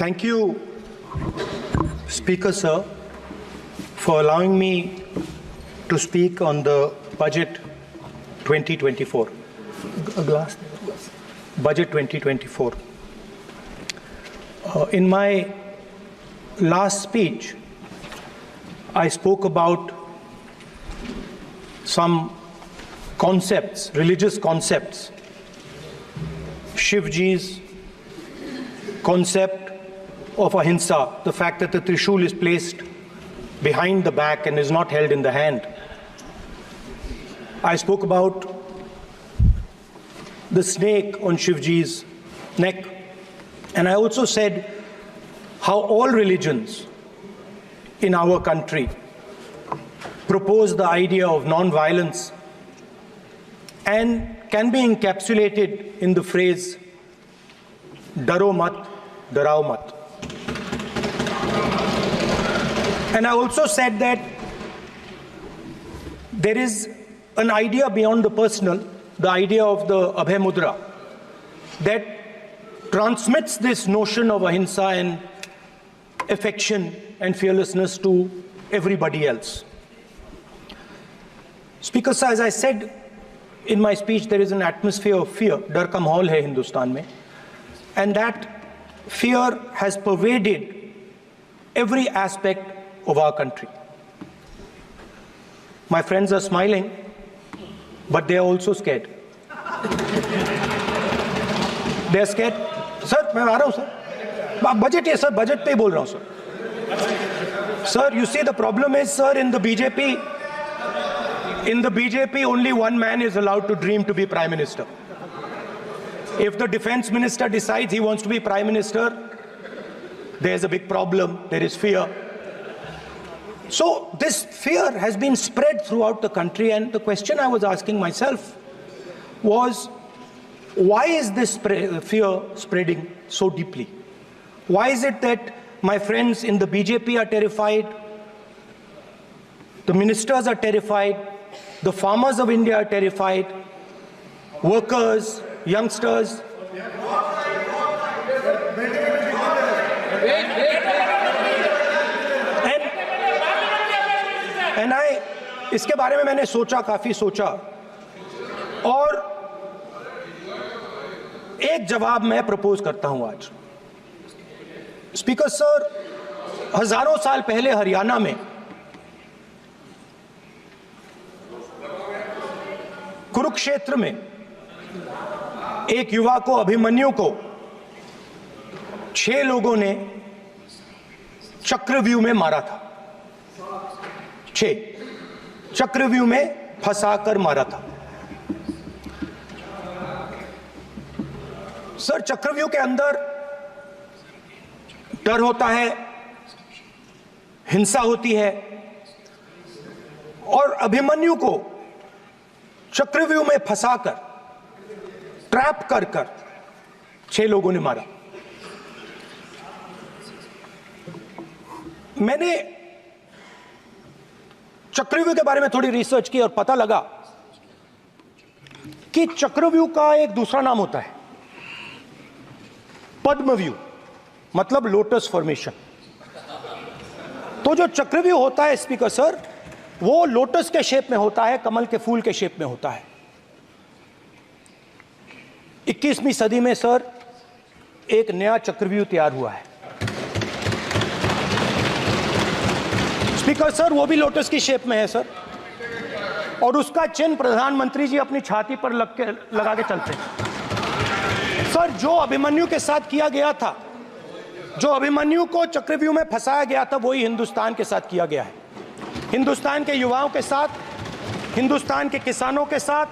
Thank you, Speaker Sir, for allowing me to speak on the Budget 2024. Budget 2024. In my last speech, I spoke about some concepts, religious concepts. Shivji's concept of ahimsa, the fact that the Trishul is placed behind the back and is not held in the hand. I spoke about the snake on Shivji's neck. And I also said how all religions in our country propose the idea of non-violence and can be encapsulated in the phrase, Daro mat, darao mat. And I also said that there is an idea beyond the personal, the idea of the Abhay Mudra, that transmits this notion of ahimsa and affection and fearlessness to everybody else. Speaker Sir, as I said in my speech, there is an atmosphere of fear, dar ka mahol hai Hindustan mein, and that fear has pervaded every aspect of our country. My friends are smiling, but they are also scared. They are scared. Sir, मैं आ रहा हूँ sir. Budget है sir, budget पे ही बोल रहा हूँ sir. Sir, you see the problem is sir, in the BJP only one man is allowed to dream to be Prime Minister. If the Defense Minister decides he wants to be Prime Minister, there's a big problem, there is fear. So this fear has been spread throughout the country, and the question I was asking myself was, why is this fear spreading so deeply? Why is it that my friends in the BJP are terrified, the ministers are terrified, the farmers of India are terrified, workers, youngsters? And इसके बारे में मैंने सोचा, काफी सोचा, और एक जवाब मैं प्रपोज करता हूं आज. स्पीकर सर, हजारों साल पहले हरियाणा में कुरुक्षेत्र में एक युवा को, अभिमन्यु को 6 लोगों ने चक्रव्यूह में मारा था. 6 चक्रव्यूह में फंसाकर मारा था. सर, चक्रव्यूह के अंदर डर होता है, हिंसा होती है, और अभिमन्यु को चक्रव्यूह में फंसाकर, ट्रैप कर 6 लोगों ने मारा. मैंने चक्रव्यूह के बारे में थोड़ी रिसर्च की और पता लगा कि चक्रव्यूह का एक दूसरा नाम होता है, पद्मव्यूह, मतलब लोटस फॉर्मेशन. तो जो चक्रव्यूह होता है स्पीकर सर, वो लोटस के शेप में होता है, कमल के फूल के शेप में होता है. 21वीं सदी में सर एक नया चक्रव्यूह तैयार हुआ है स्पीकर सर, वो भी लोटस की शेप में है सर, और उसका चिन्ह प्रधानमंत्री जी अपनी छाती पर लगा के चलते हैं. सर, जो अभिमन्यु के साथ किया गया था, जो अभिमन्यु को चक्रव्यूह में फंसाया गया था, वही हिंदुस्तान के साथ किया गया है. हिंदुस्तान के युवाओं के साथ, हिंदुस्तान के किसानों के साथ,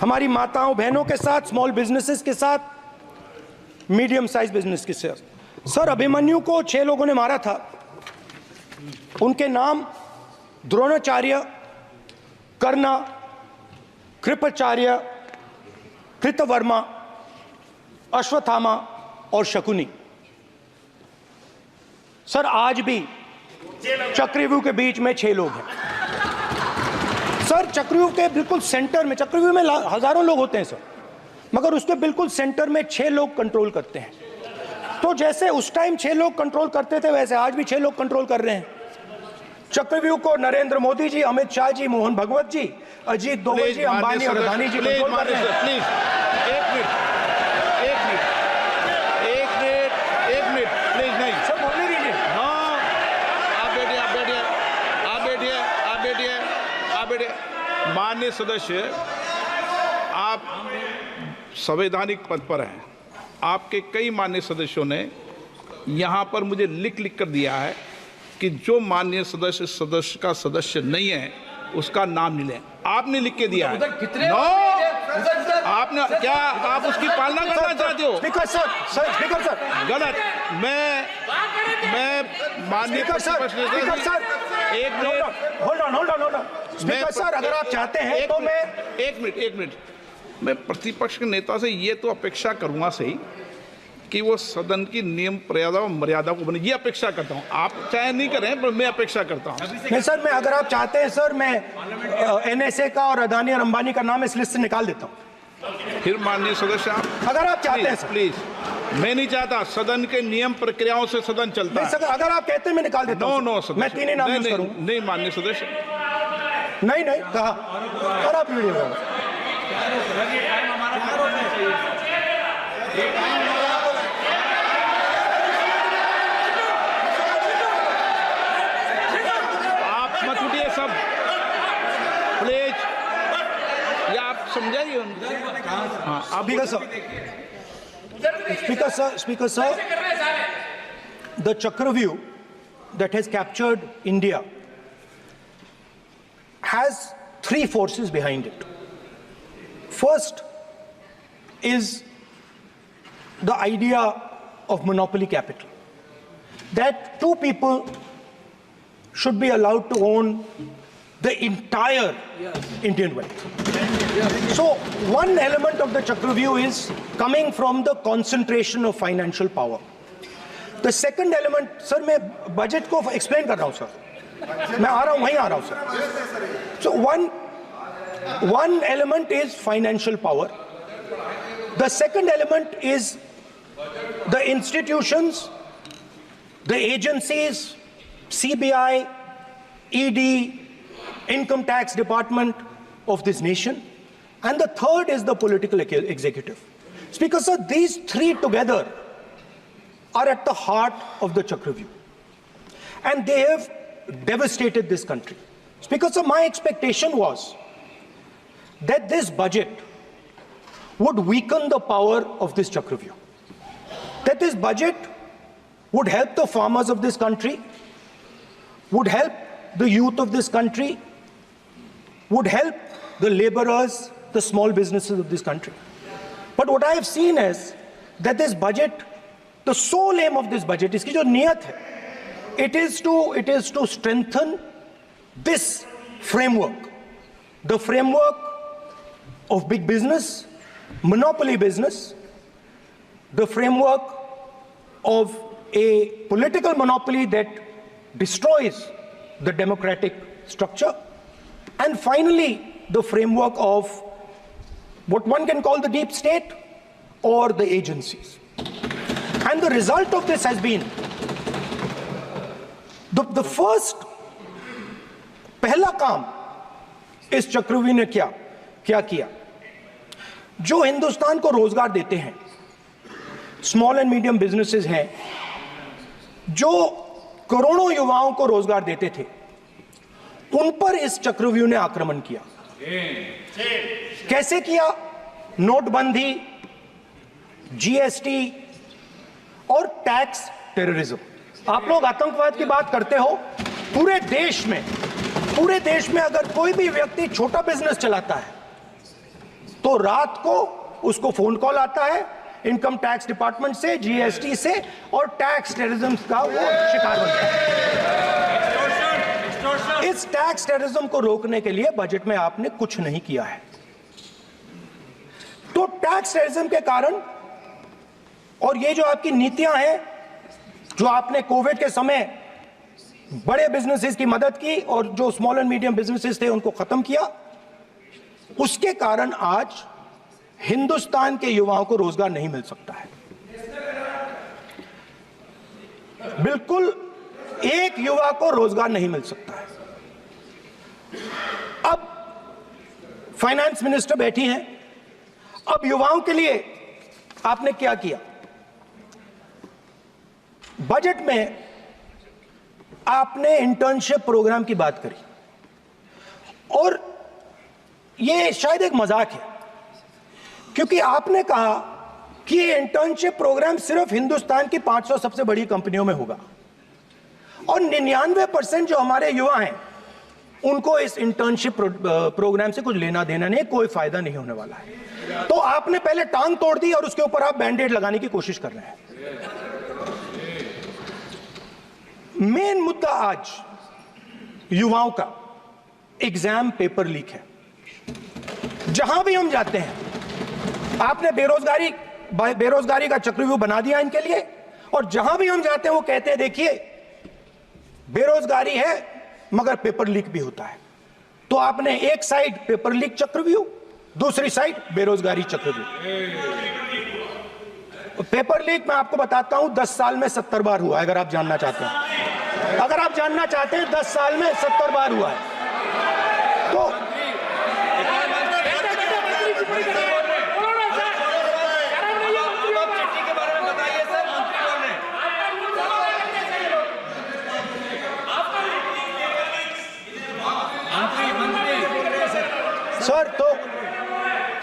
हमारी माताओं बहनों के साथ, स्मॉल बिजनेसेस के साथ, मीडियम साइज बिजनेस के साथ. सर, अभिमन्यु को 6 लोगों ने मारा था. उनके नाम द्रोणाचार्य, कर्ण, कृपाचार्य, कृतवर्मा, अश्वत्थामा और शकुनी. सर, आज भी चक्रव्यूह के बीच में 6 लोग हैं. सर, चक्रव्यूह के बिल्कुल सेंटर में, चक्रव्यूह में हजारों लोग होते हैं सर, मगर उसके बिल्कुल सेंटर में 6 लोग कंट्रोल करते हैं. तो जैसे उस टाइम 6 लोग कंट्रोल करते थे वैसे आज भी 6 लोग कंट्रोल कर रहे हैं। चक्रव्यूह को नरेंद्र मोदी जी, अमित शाह जी, मोहन भगवत जी, अजीत दोवल जी, अंबानी और अदानी जी कंट्रोल कर रहे हैं। प्लीज एक मिनट प्लीज, नहीं सब बोलने दीजिए। हाँ, आप बैठिए। माननीय सदस्य, आप संवैधानिक पद पर हैं। आपके कई माननीय सदस्यों ने यहाँ पर मुझे लिख कर दिया है कि जो माननीय सदस्य का सदस्य नहीं है उसका नाम नहीं लें। आपने लिख के दिया है। नो, आपने क्या आप उसकी पालना करना चाहते हो? स्पीकर सर गलत। मैं माननीय स्पीकर सर एक minute, hold on speaker sir, अगर आप चाहते हैं तो मैं एक मिनट मैं प्रतिपक्ष के नेता से ये तो अपेक्षा करूंगा सही कि वो सदन की नियम मर्यादा को बने, ये अपेक्षा करता हूं। आप चाहे नहीं करें पर मैं अपेक्षा करता हूं। नहीं सर, मैं अगर आप चाहते हैं सर, मैं एनएसए का और अदानी और अंबानी का नाम इस लिस्ट से निकाल देता हूं। फिर माननीय सदस्य आप अगर आप चाहते हैं प्लीज, मैं नहीं चाहता। सदन के नियम प्रक्रियाओं से सदन चलता है। सर, अगर आप कहते हैं मैं निकाल देता हूं। नो सदस्य, मैं 3 ही नाम यूज करूंगा। नहीं माननीय सदस्य, नहीं कहा। और आप वीडियो मत उठिए सब प्लीज, या आप समझाइए। हाँ, आप Speaker sir, the Chakravyuh that has captured India has 3 forces behind it. First is the idea of monopoly capital, that 2 people should be allowed to own the entire Indian wealth. So one element of the Chakravyuh is coming from the concentration of financial power. The second element, sir, मैं budget को explain कर रहा हूँ sir, मैं आ रहा हूँ, वहीं आ रहा हूँ sir. So one element is financial power. The second element is the institutions, the agencies, CBI, ED, Income Tax Department of this nation, and the third is the political executive. Speaker sir, these 3 together are at the heart of the Chakravyuh, and they have devastated this country. Speaker sir, my expectation was that this budget would weaken the power of this Chakravyuh, that this budget would help the farmers of this country, would help the youth of this country, would help the laborers, the small businesses of this country. But what I have seen is that this budget, the sole aim of this budget, iski jo niyat hai, it is to strengthen this framework, the framework of big business, monopoly business, the framework of a political monopoly that destroys the democratic structure, and finally the framework of what one can call the deep state or the agencies. And the result of this has been the first पहला काम इस चक्रव्यूह ने क्या किया, जो हिंदुस्तान को रोजगार देते हैं, स्मॉल एंड मीडियम बिजनेसेस हैं, जो करोड़ों युवाओं को रोजगार देते थे, उन पर इस चक्रव्यूह ने आक्रमण किया। कैसे किया? नोटबंदी, जीएसटी और टैक्स टेररिज्म। आप लोग आतंकवाद की बात करते हो, पूरे देश में अगर कोई भी व्यक्ति छोटा बिजनेस चलाता है तो रात को उसको फोन कॉल आता है इनकम टैक्स डिपार्टमेंट से, जीएसटी से, और टैक्स टेररिज्म का वो शिकार बनता है। इस टैक्स टेररिज्म को रोकने के लिए बजट में आपने कुछ नहीं किया है। तो टैक्स टेररिज्म के कारण और ये जो आपकी नीतियां हैं, जो आपने कोविड के समय बड़े बिजनेसेस की मदद की और जो स्मॉल एंड मीडियम बिजनेसेस थे उनको खत्म किया, उसके कारण आज हिंदुस्तान के युवाओं को रोजगार नहीं मिल सकता है। बिल्कुल एक युवा को रोजगार नहीं मिल सकता है। अब फाइनेंस मिनिस्टर बैठी हैं, अब युवाओं के लिए आपने क्या किया? बजट में आपने इंटर्नशिप प्रोग्राम की बात करी और यह शायद एक मजाक है, क्योंकि आपने कहा कि ये इंटर्नशिप प्रोग्राम सिर्फ हिंदुस्तान की 500 सबसे बड़ी कंपनियों में होगा और 99% जो हमारे युवा हैं उनको इस इंटर्नशिप प्रोग्राम से कुछ लेना देना नहीं, कोई फायदा नहीं होने वाला है। तो आपने पहले टांग तोड़ दी और उसके ऊपर आप बैंडेड लगाने की कोशिश कर रहे हैं। मेन मुद्दा आज युवाओं का एग्जाम पेपर लीक है। जहां भी हम जाते हैं, आपने बेरोजगारी का चक्रव्यूह बना दिया इनके लिए, और जहां भी हम जाते हैं वो कहते हैं देखिए बेरोजगारी है मगर पेपर लीक भी होता है। तो आपने एक साइड पेपर लीक चक्रव्यूह, दूसरी साइड बेरोजगारी चक्रव्यूह। पेपर लीक मैं आपको बताता हूं 10 साल में 70 बार हुआ है। अगर आप जानना चाहते हैं, 10 साल में 70 बार हुआ है। तो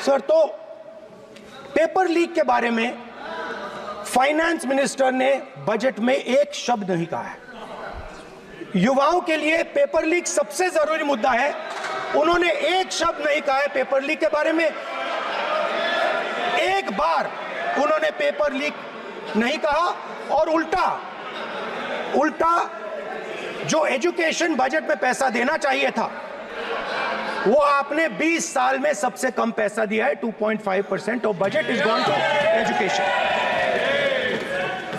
सर तो पेपर लीक के बारे में फाइनेंस मिनिस्टर ने बजट में एक शब्द नहीं कहा है। युवाओं के लिए पेपर लीक सबसे जरूरी मुद्दा है, उन्होंने एक शब्द नहीं कहा है पेपर लीक के बारे में। एक बार उन्होंने पेपर लीक नहीं कहा और उल्टा जो एजुकेशन बजट में पैसा देना चाहिए था वो आपने 20 साल में सबसे कम पैसा दिया है। 2.5% of budget is gone to education.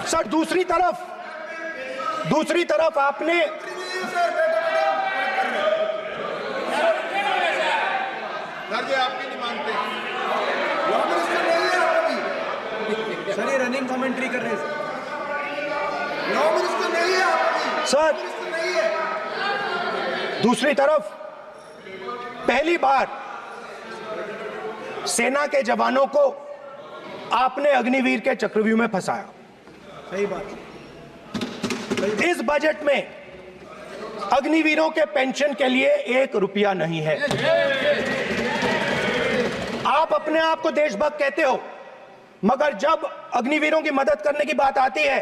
Sir दूसरी तरफ आपने आपकी नहीं मानते सर, ये रनिंग कमेंट्री कर रहे हैं सर। दूसरी तरफ पहली बार सेना के जवानों को आपने अग्निवीर के चक्रव्यूह में फंसाया। सही बात। इस बजट में अग्निवीरों के पेंशन के लिए 1 रुपया नहीं है। आप अपने आप को देशभक्त कहते हो, मगर जब अग्निवीरों की मदद करने की बात आती है,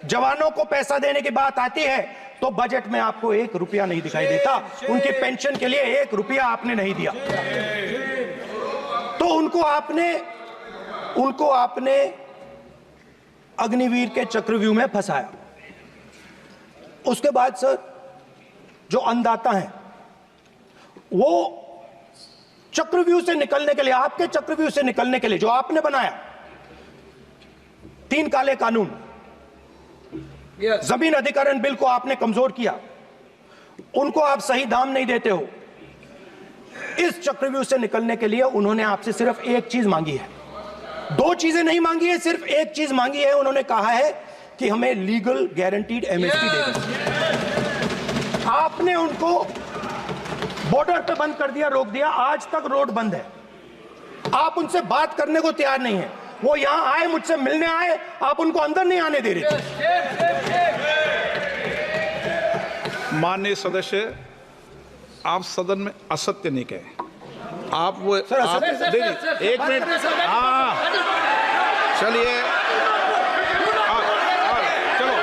जवानों को पैसा देने की बात आती है, तो बजट में आपको 1 रुपया नहीं दिखाई देता। उनकी पेंशन के लिए 1 रुपया आपने नहीं दिया। तो उनको आपने अग्निवीर के चक्रव्यूह में फंसाया। उसके बाद सर जो अन्नदाता हैं वो चक्रव्यूह से निकलने के लिए, आपके चक्रव्यूह से निकलने के लिए जो आपने बनाया 3 काले कानून, जमीन अधिग्रहण बिल को आपने कमजोर किया, उनको आप सही दाम नहीं देते हो। इस चक्रव्यूह से निकलने के लिए उन्होंने आपसे सिर्फ एक चीज मांगी है, 2 चीजें नहीं मांगी है, सिर्फ एक चीज मांगी है। उन्होंने कहा है कि हमें लीगल गारंटीड एमएसपी दे दें। आपने उनको बॉर्डर पे बंद कर दिया, रोक दिया, आज तक रोड बंद है। आप उनसे बात करने को तैयार नहीं है। वो यहां आए, मुझसे मिलने आए, आप उनको अंदर नहीं आने दे रहे थे। माननीय सदस्य, आप सदन में असत्य नहीं कहे। आप वो सर, आप देखिए, 1 मिनट। हाँ चलिए, चलो।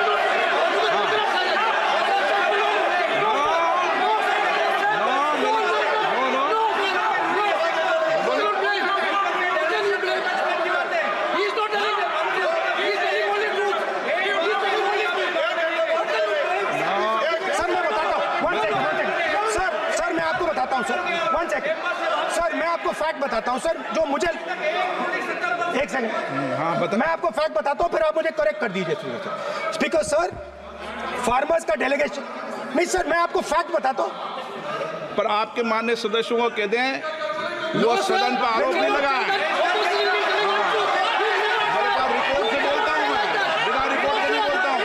सर मैं आपको फैक्ट बताता हूं सर, जो मुझे एक सेकंड। हाँ बता। मैं आपको फैक्ट बताता हूं, फिर आप मुझे करेक्ट कर दीजिए। स्पीकर सर, फार्मर्स का डेलीगेशन नहीं सर, मैं आपको फैक्ट बताता हूं। पर आपके माननीय सदस्यों को कह दें वो सदन पर आरोप नहीं लगा है। रिपोर्ट से बोलता हूं मैं, बिना रिपोर्ट के नहीं बोलता हूं।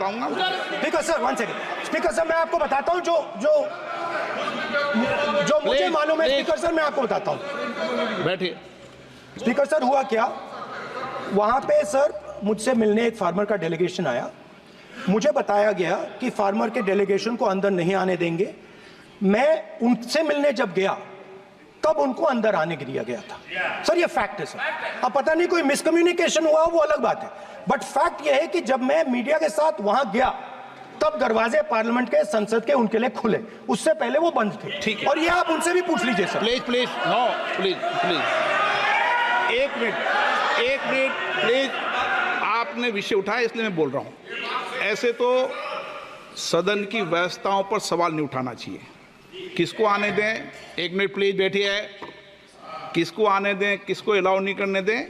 बताऊंगा। Speaker sir, 1 second. Speaker sir, मैं आपको बताता हूं जो मुझे Please, मालूम है। please. स्पीकर सर, मैं आपको बताता हूं। बैठिए। स्पीकर सर, हुआ क्या, वहां पे सर मुझसे मिलने एक फार्मर का डेलीगेशन आया। मुझे बताया गया कि फार्मर के डेलीगेशन को अंदर नहीं आने देंगे। मैं उनसे मिलने जब गया तब उनको अंदर आने के दिया गया था। सर ये फैक्ट है सर। अब पता नहीं कोई मिसकम्युनिकेशन हुआ, वो अलग बात है, बट फैक्ट यह है कि जब मैं मीडिया के साथ वहां गया तब दरवाजे पार्लियामेंट के, संसद के उनके लिए खुले, उससे पहले वो बंद थे। ठीक है। और ये आप उनसे भी पूछ लीजिए sir. Please please no, please please एक मिनट प्लीज। आपने विषय उठाया इसलिए मैं बोल रहा हूं। ऐसे तो सदन की व्यवस्थाओं पर सवाल नहीं उठाना चाहिए। किसको आने दें, 1 मिनट प्लीज बैठिए। किसको आने दें, किसको अलाउ नहीं करने दें,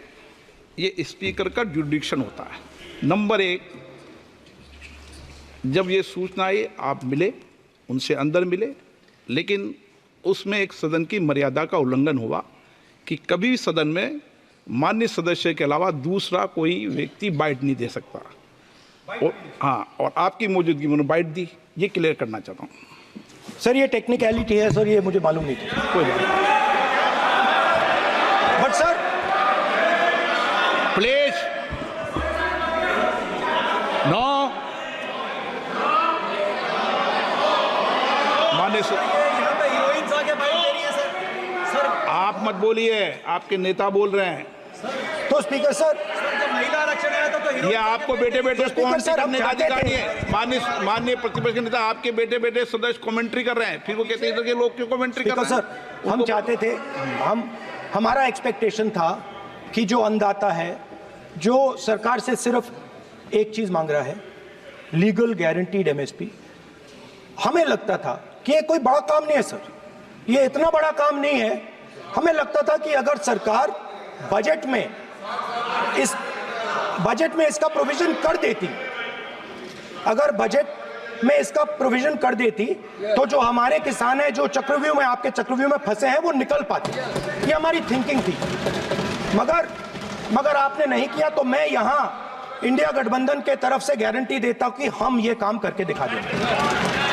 ये स्पीकर का जुडिक्शन होता है। नंबर 1, जब ये सूचना आई आप मिले, उनसे अंदर मिले, लेकिन उसमें एक सदन की मर्यादा का उल्लंघन हुआ कि कभी भी सदन में माननीय सदस्य के अलावा दूसरा कोई व्यक्ति बाइट नहीं दे सकता। और आपकी मौजूदगी में उन्होंने बाइट दी, ये क्लियर करना चाहता हूँ। सर ये टेक्निकलिटी है सर, ये मुझे मालूम नहीं थी। कोई बात नहीं। But sir please no. माननीय यहाँ पे हीरोइंस आके बाइट दे रही है सर। सर आप मत बोलिए, आपके नेता बोल रहे हैं। तो स्पीकर सर, जब महिला आरक्षण आया था तो ये आपको बेटे बेटे स्पीकर सर, हम करने का चाहते अधिकार थे। है। माननीय प्रतिपक्ष के नेता आपके बेटे बेटे सदस्य कमेंट्री कर रहे हैं, फिर वो कहते हैं कि लोग क्यों कमेंट्री कर स्पीकर रहे हैं। सर, हम चाहते थे, हमारा एक्सपेक्टेशन था कि जो अन्नदाता है, जो सरकार से सिर्फ एक चीज मांग रहा है, लीगल गारंटीड एमएसपी। हमें लगता था कि ये कोई बड़ा काम नहीं है सर, ये इतना बड़ा काम नहीं है। हमें लगता था कि अगर सरकार बजट में इसका प्रोविजन कर देती, अगर बजट में इसका प्रोविजन कर देती, तो जो हमारे किसान हैं जो चक्रव्यूह में, आपके चक्रव्यूह में फंसे हैं, वो निकल पाते। ये हमारी थिंकिंग थी। मगर आपने नहीं किया। तो मैं यहां इंडिया गठबंधन के तरफ से गारंटी देता हूं कि हम ये काम करके दिखा देंगे।